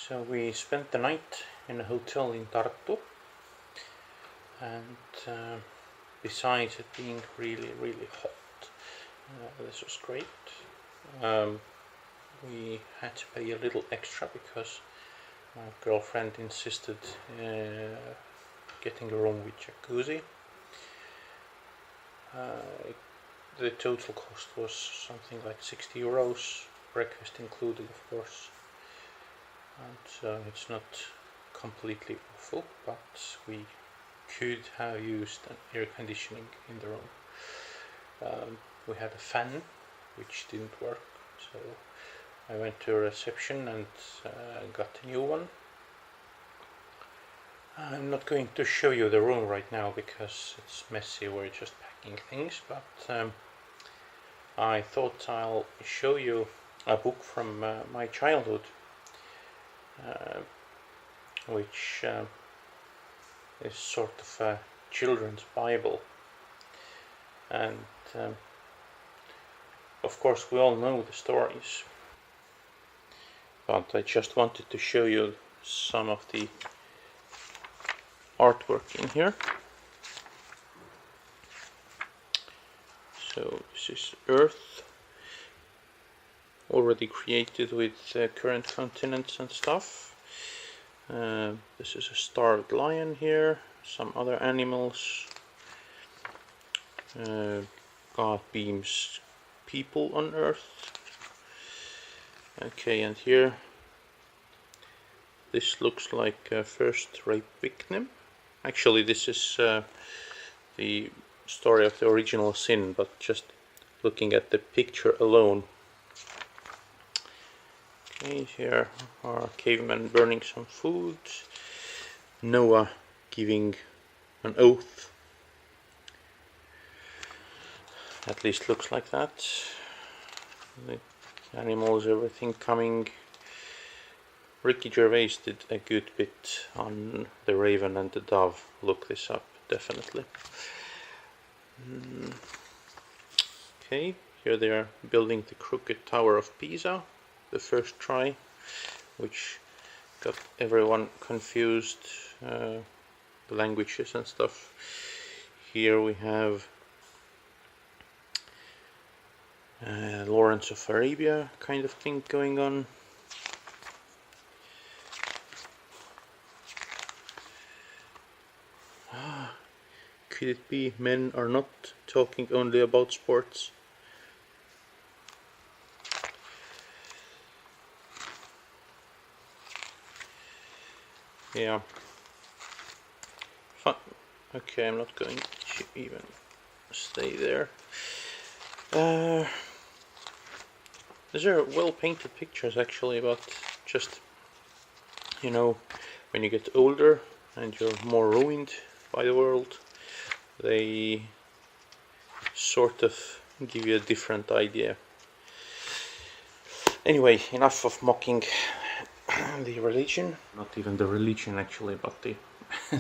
So we spent the night in a hotel in Tartu, and besides it being really hot, this was great. We had to pay a little extra because my girlfriend insisted getting a room with jacuzzi. The total cost was something like 60 euros, breakfast included of course, and it's not completely awful, but we could have used an air conditioning in the room. We had a fan which didn't work, so I went to a reception and got a new one. I'm not going to show you the room right now because it's messy, we're just packing things, but I thought I'll show you a book from my childhood, which is sort of a children's Bible, and of course we all know the stories, but I just wanted to show you some of the artwork in here. So this is Earth, already created with current continents and stuff. This is a starved lion here, some other animals. God beams people on Earth. Okay, and here this looks like a first rape victim. Actually, this is the story of the original sin, but just looking at the picture alone. Okay, here are cavemen burning some food. Noah giving an oath. At least looks like that. The animals, everything coming. Ricky Gervais did a good bit on the raven and the dove. Look this up, definitely. Okay, here they are building the crooked Tower of Pisa, the first try, which got everyone confused, the languages and stuff. Here we have Lawrence of Arabia kind of thing going on. Could it be men are not talking only about sports? Yeah. Fun. Okay, I'm not going to even stay there. These are well painted pictures actually, but just, you know, when you get older and you're more ruined by the world, they sort of give you a different idea. Anyway, enough of mocking the religion. Not even the religion actually, but the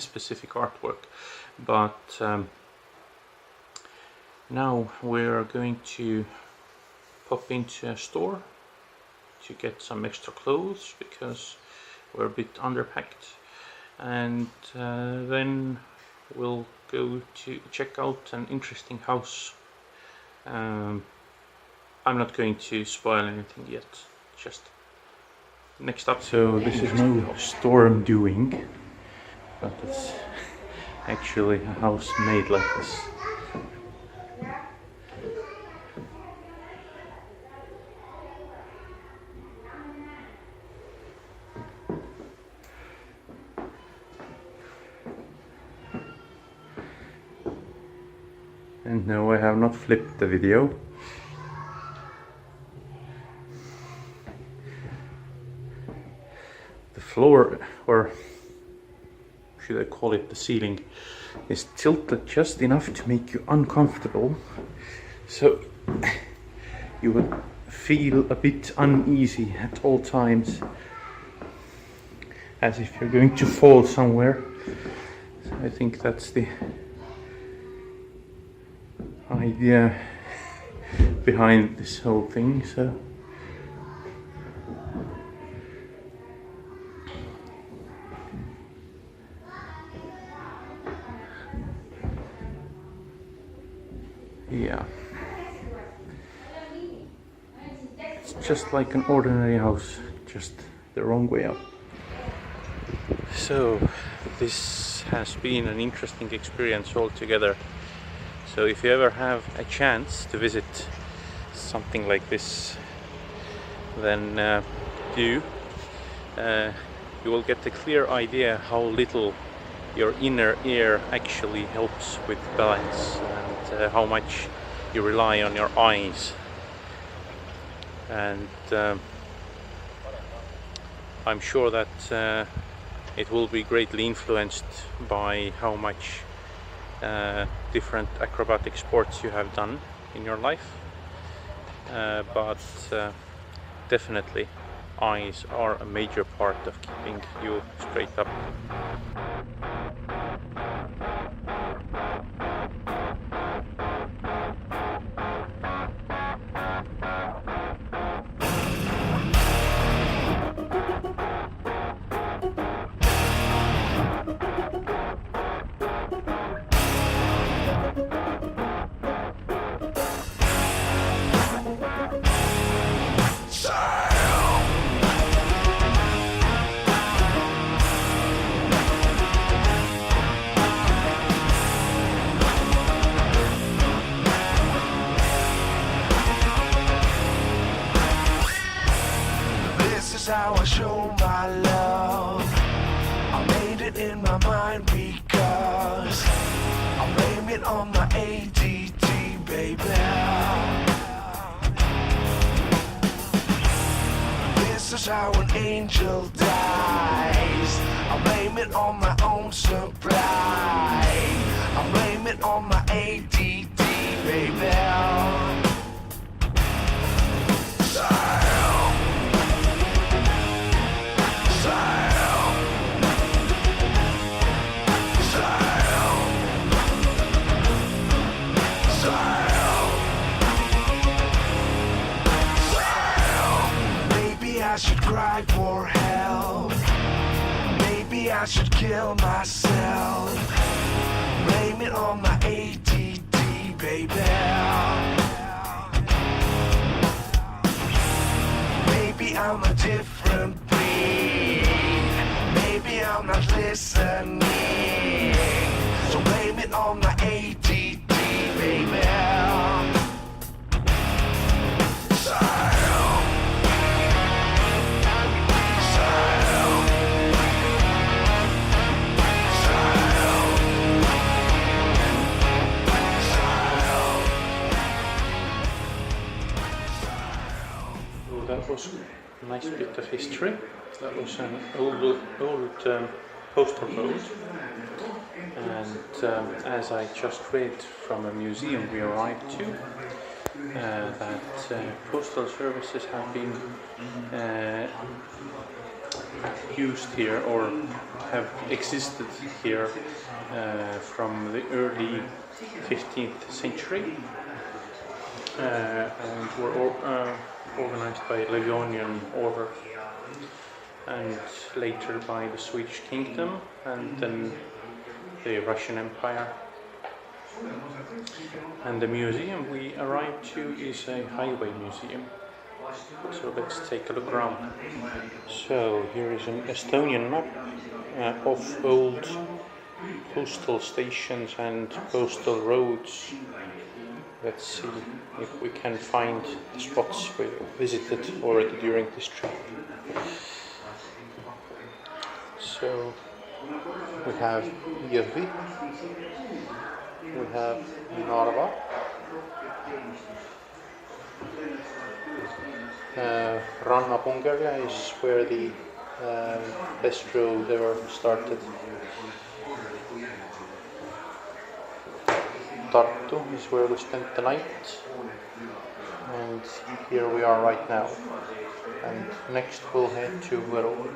specific artwork. But now we're going to pop into a store to get some extra clothes because we're a bit underpacked, and then we'll go to check out an interesting house. I'm not going to spoil anything yet, just next up. So this is no storm doing, but it's actually a house made like this. And no, I have not flipped the video. The floor, or should I call it the ceiling, is tilted just enough to make you uncomfortable. So you would feel a bit uneasy at all times, as if you're going to fall somewhere. So I think that's the idea behind this whole thing. So Yeah. It's just like an ordinary house, just the wrong way up. So this has been an interesting experience altogether. So if you ever have a chance to visit something like this, then do. You will get a clear idea how little your inner ear actually helps with balance, and how much you rely on your eyes. And I'm sure that it will be greatly influenced by how much different acrobatic sports you have done in your life, but definitely eyes are a major part of keeping you straight up. How I show my love. I made it in my mind because I blame it on my ADD, baby. This is how an angel dies. I blame it on my own supply. I blame it on my ADD, baby. I should cry for help. Maybe I should kill myself. Blame it on my ADD, baby. Maybe I'm a different breed. Maybe I'm not listening. So blame it on my ADD, baby. That was a nice bit of history. That was an old postal road, and as I just read from a museum we arrived to, that postal services have been used here, or have existed here from the early 15th century, and were organized by Livonian order, and later by the Swedish kingdom, and then the Russian Empire. And the museum we arrived to is a highway museum. So let's take a look around. So here is an Estonian map of old postal stations and postal roads. Let's see if we can find the spots we visited already during this trip. So we have Järvi, we have Narva, Rannapungerja is where the best road ever started. Tartu is where we spent the night, and here we are right now, and next we'll head to Võru.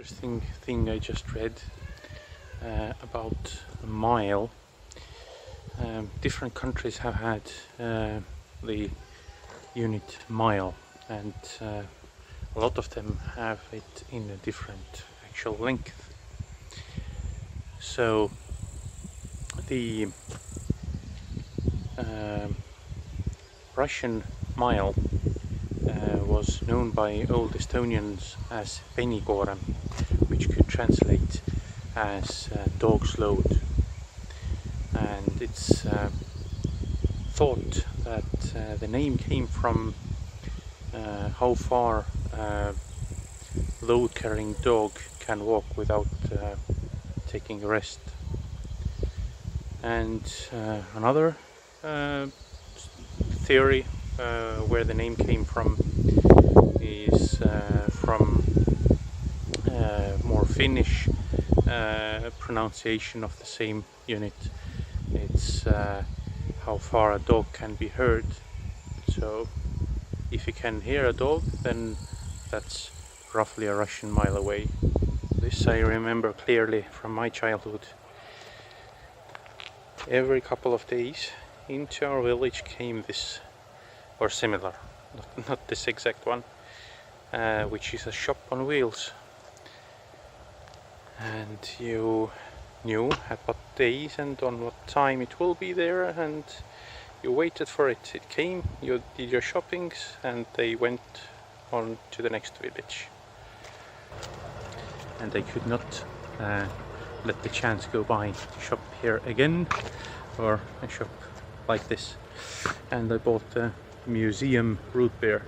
interesting thing I just read about a mile. Different countries have had the unit mile, and a lot of them have it in a different actual length. So the Russian mile was known by old Estonians as penikoorem, which could translate as dog's load, and it's thought that the name came from how far a load-carrying dog can walk without taking a rest. And another theory where the name came from is from more Finnish pronunciation of the same unit. It's how far a dog can be heard. So if you can hear a dog, then that's roughly a Russian mile away. This I remember clearly from my childhood. Every couple of days into our village came this, or similar, not this exact one, which is a shop on wheels, and you knew at what days and on what time it will be there, and you waited for it. It came, you did your shoppings, and they went on to the next village. And they could not let the chance go by to shop here again, or a shop like this. And I bought the museum root beer.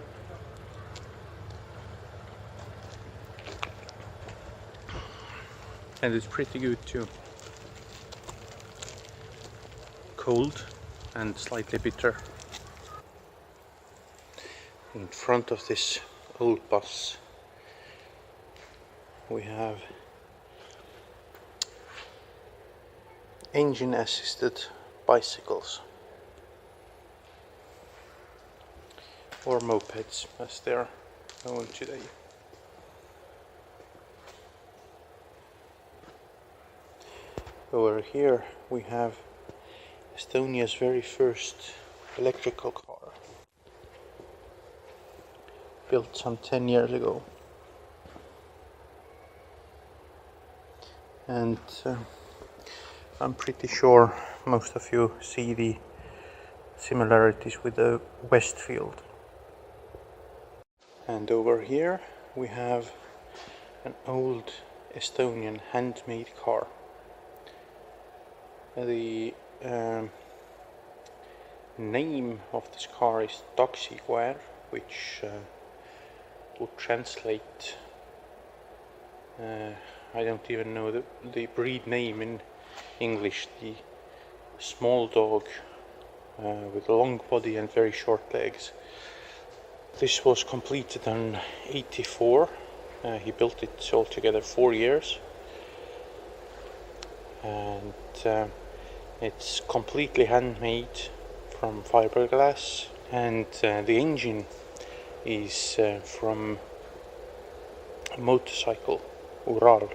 And it's pretty good too. Cold and slightly bitter. In front of this old bus we have engine assisted bicycles, or mopeds as they're known today. Over here we have Estonia's very first electrical car, built some 10 years ago. And I'm pretty sure most of you see the similarities with the Westfield. And over here we have an old Estonian handmade car. The name of this car is taksikoer, which would translate, I don't even know the breed name in English, the small dog with a long body and very short legs. This was completed in '84. He built it altogether 4 years, and it's completely handmade from fiberglass, and the engine is from a motorcycle, Ural,